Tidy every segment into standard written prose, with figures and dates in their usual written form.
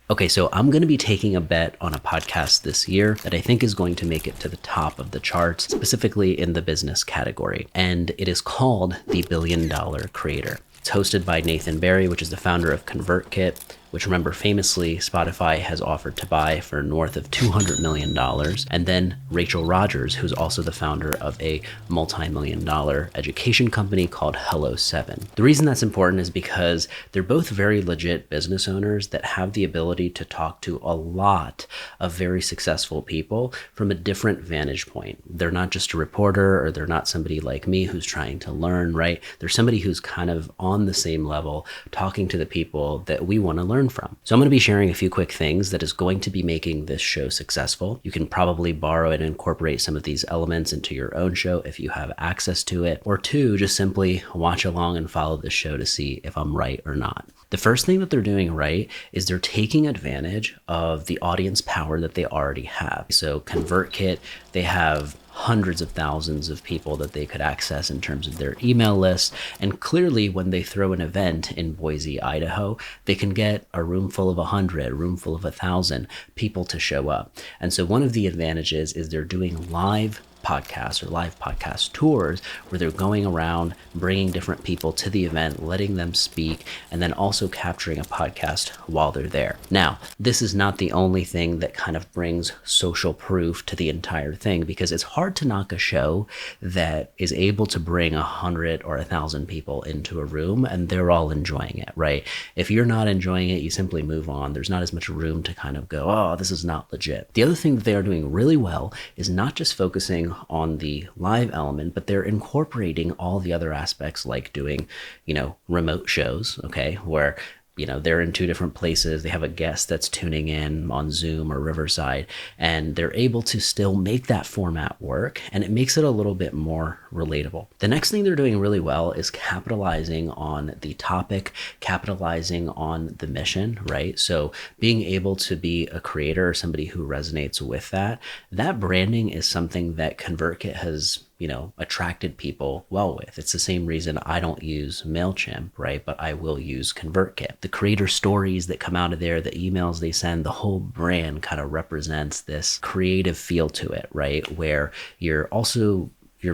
Okay, so I'm going to be taking a bet on a podcast this year that I think is going to make it to the top of the charts, specifically in the business category. And it is called The $1 Billion Creator. It's hosted by Nathan Barry, which is the founder of ConvertKit, which, remember, famously Spotify has offered to buy for north of $200 million. And then Rachel Rogers, who's also the founder of a multi-million-dollar education company called Hello7. The reason that's important is because they're both very legit business owners that have the ability to talk to a lot of very successful people from a different vantage point. They're not just a reporter, or they're not somebody like me who's trying to learn, right? They're somebody who's kind of on the same level, talking to the people that we want to learn from. So I'm going to be sharing a few quick things that is going to be making this show successful. You can probably borrow and incorporate some of these elements into your own show if you have access to it, or two, just simply watch along and follow the show to see if I'm right or not. The first thing that they're doing right is they're taking advantage of the audience power that they already have. So ConvertKit, they have hundreds of thousands of people that they could access in terms of their email list. And clearly, when they throw an event in Boise, Idaho, they can get a room full of 100, a room full of 1,000 people to show up. And so one of the advantages is they're doing live podcasts or live podcast tours where they're going around bringing different people to the event, letting them speak, and then also capturing a podcast while they're there. Now, this is not the only thing that kind of brings social proof to the entire thing, because it's hard to knock a show that is able to bring 100 or 1,000 people into a room and they're all enjoying it, right? If you're not enjoying it, you simply move on. There's not as much room to kind of go, oh, this is not legit. The other thing that they are doing really well is not just focusing on the live element, but they're incorporating all the other aspects, like doing, remote shows, okay, where they're in two different places. They have a guest that's tuning in on Zoom or Riverside, and they're able to still make that format work, and it makes it a little bit more relatable. The next thing they're doing really well is capitalizing on the topic, capitalizing on the mission, right? So being able to be a creator or somebody who resonates with that branding is something that ConvertKit has attracted people well with. It's the same reason I don't use MailChimp, right? But I will use ConvertKit. The creator stories that come out of there, the emails they send, the whole brand kind of represents this creative feel to it, right? Where you're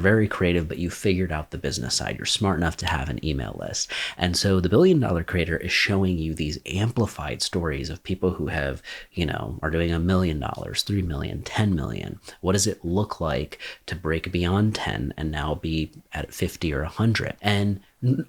very creative, but you figured out the business side. You're smart enough to have an email list. And so the $1 Billion Creator is showing you these amplified stories of people who have, are doing $1 million, 3 million, 10 million. What does it look like to break beyond 10 and now be at 50 or 100? And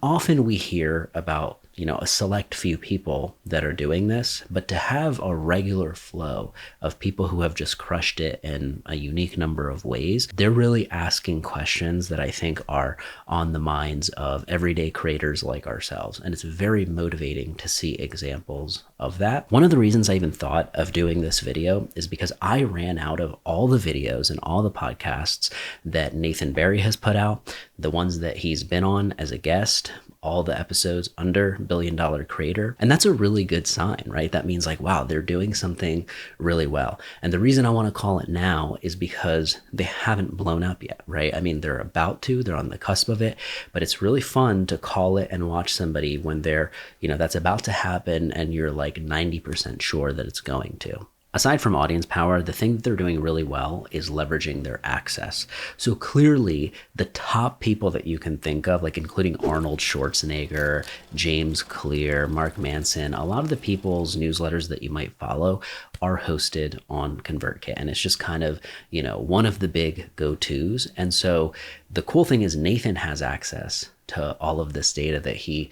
often we hear about a select few people that are doing this, but to have a regular flow of people who have just crushed it in a unique number of ways, they're really asking questions that I think are on the minds of everyday creators like ourselves. And it's very motivating to see examples of that. One of the reasons I even thought of doing this video is because I ran out of all the videos and all the podcasts that Nathan Barry has put out, the ones that he's been on as a guest, all the episodes under $1 Billion Creator. And that's a really good sign, right? That means like, wow, they're doing something really well. And the reason I want to call it now is because they haven't blown up yet, right? I mean, they're on the cusp of it, but it's really fun to call it and watch somebody when they're, that's about to happen and you're like 90% sure that it's going to. Aside from audience power, the thing that they're doing really well is leveraging their access. So clearly, the top people that you can think of, like including Arnold Schwarzenegger, James Clear, Mark Manson, a lot of the people's newsletters that you might follow are hosted on ConvertKit. And it's just kind of, one of the big go-tos. And so the cool thing is Nathan has access to all of this data that he,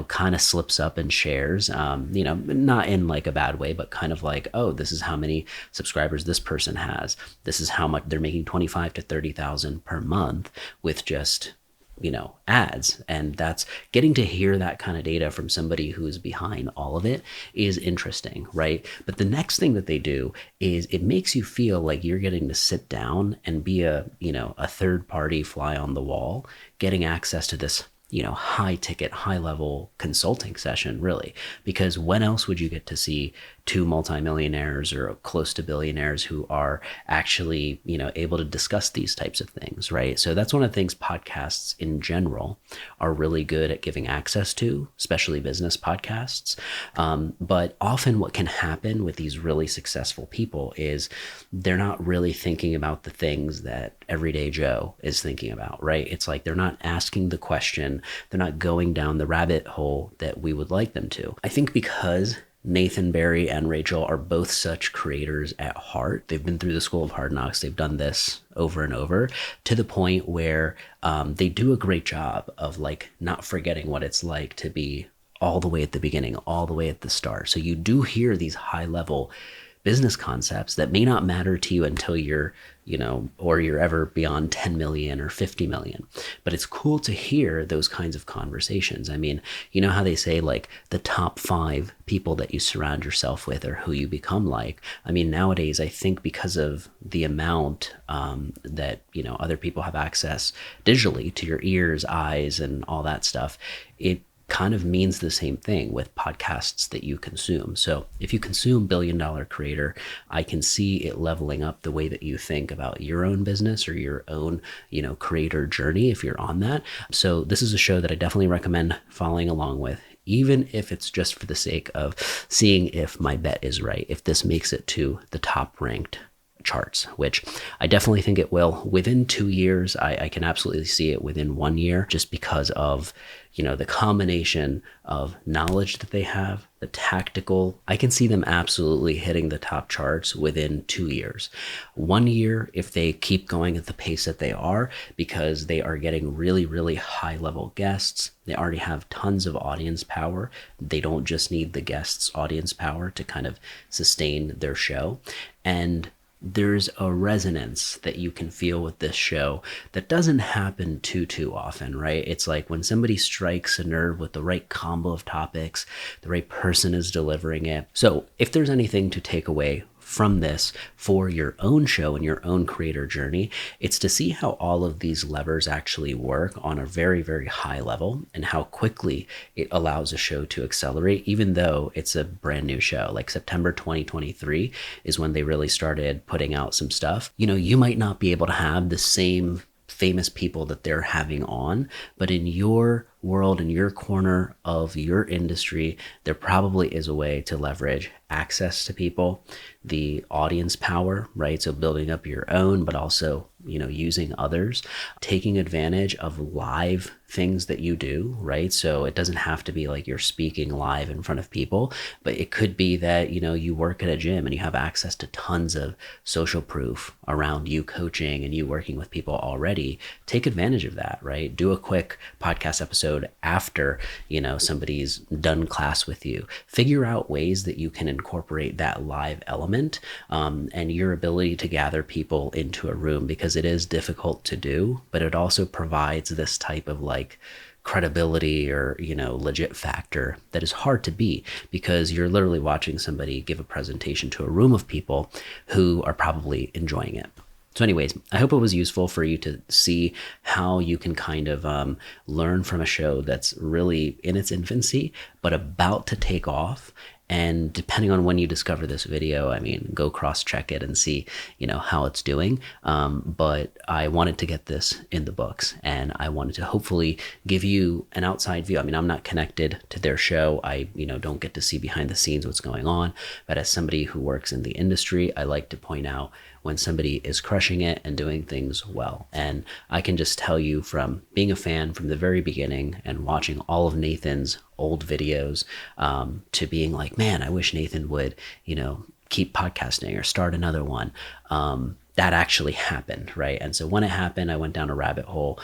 kind of slips up and shares, not in like a bad way, but kind of like, oh, this is how many subscribers this person has. This is how much they're making, 25 to 30,000 per month with just, ads. And that's getting to hear that kind of data from somebody who's behind all of it is interesting, right? But the next thing that they do is it makes you feel like you're getting to sit down and be a third party fly on the wall, getting access to this high ticket, high level consulting session, really, because when else would you get to see two multimillionaires or close to billionaires who are actually, able to discuss these types of things, right? So that's one of the things podcasts in general are really good at giving access to, especially business podcasts. But often what can happen with these really successful people is they're not really thinking about the things that everyday Joe is thinking about, right? It's like they're not asking the question, they're not going down the rabbit hole that we would like them to. I think because Nathan Barry and Rachel are both such creators at heart. They've been through the school of hard knocks. They've done this over and over to the point where they do a great job of like not forgetting what it's like to be all the way at the beginning, all the way at the start. So you do hear these high level business concepts that may not matter to you until you're, or you're ever beyond 10 million or 50 million. But it's cool to hear those kinds of conversations. I mean, you know how they say like the top 5 people that you surround yourself with are who you become like. I mean, nowadays, I think because of the amount that, other people have access digitally to your ears, eyes, and all that stuff, it kind of means the same thing with podcasts that you consume. So if you consume Billion Dollar Creator, I can see it leveling up the way that you think about your own business or your own, creator journey if you're on that. So this is a show that I definitely recommend following along with, even if it's just for the sake of seeing if my bet is right, if this makes it to the top ranked charts, which I definitely think it will. Within 2 years, I can absolutely see it within 1 year, just because of, the combination of knowledge that they have, the tactical. I can see them absolutely hitting the top charts within 2 years. 1 year, if they keep going at the pace that they are, because they are getting really, really high level guests. They already have tons of audience power. They don't just need the guests' audience power to kind of sustain their show. And there's a resonance that you can feel with this show that doesn't happen too often, right? It's like when somebody strikes a nerve with the right combo of topics, the right person is delivering it. So if there's anything to take away from this for your own show and your own creator journey, it's to see how all of these levers actually work on a very, very high level and how quickly it allows a show to accelerate, even though it's a brand new show. Like September 2023 is when they really started putting out some stuff. You might not be able to have the same famous people that they're having on, but in your world, in your corner of your industry, there probably is a way to leverage access to people, the audience power, right? So building up your own, but also, using others, taking advantage of live things that you do, right? So it doesn't have to be like you're speaking live in front of people, but it could be that, you work at a gym and you have access to tons of social proof around you coaching and you working with people already. Take advantage of that, right? Do a quick podcast episode after, somebody's done class with you. Figure out ways that you can incorporate that live element and your ability to gather people into a room, because it is difficult to do, but it also provides this type of like credibility or, legit factor that is hard to beat, because you're literally watching somebody give a presentation to a room of people who are probably enjoying it. So anyways, I hope it was useful for you to see how you can kind of learn from a show that's really in its infancy, but about to take off. And depending on when you discover this video, I mean, go cross-check it and see, how it's doing. But I wanted to get this in the books, and I wanted to hopefully give you an outside view. I mean, I'm not connected to their show. I, don't get to see behind the scenes what's going on. But as somebody who works in the industry, I like to point out when somebody is crushing it and doing things well. And I can just tell you from being a fan from the very beginning and watching all of Nathan's old videos to being like, man, I wish Nathan would, keep podcasting or start another one. That actually happened, right? And so when it happened, I went down a rabbit hole,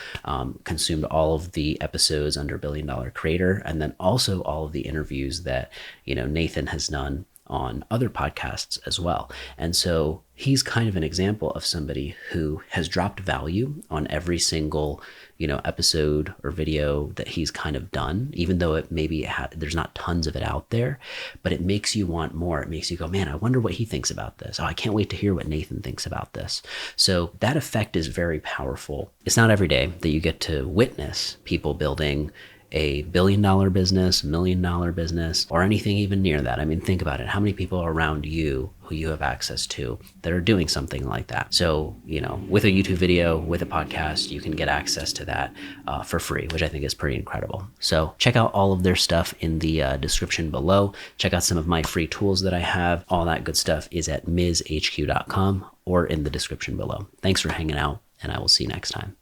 consumed all of the episodes under Billion Dollar Creator, and then also all of the interviews that, Nathan has done on other podcasts as well. And so he's kind of an example of somebody who has dropped value on every single, episode or video that he's kind of done, even though there's not tons of it out there, but it makes you want more. It makes you go, man, I wonder what he thinks about this. Oh, I can't wait to hear what Nathan thinks about this. So that effect is very powerful. It's not every day that you get to witness people building a $1 billion business, $1 million business, or anything even near that. I mean, think about it. How many people around you who you have access to that are doing something like that? So, with a YouTube video, with a podcast, you can get access to that for free, which I think is pretty incredible. So check out all of their stuff in the description below. Check out some of my free tools that I have. All that good stuff is at mizhq.com or in the description below. Thanks for hanging out, and I will see you next time.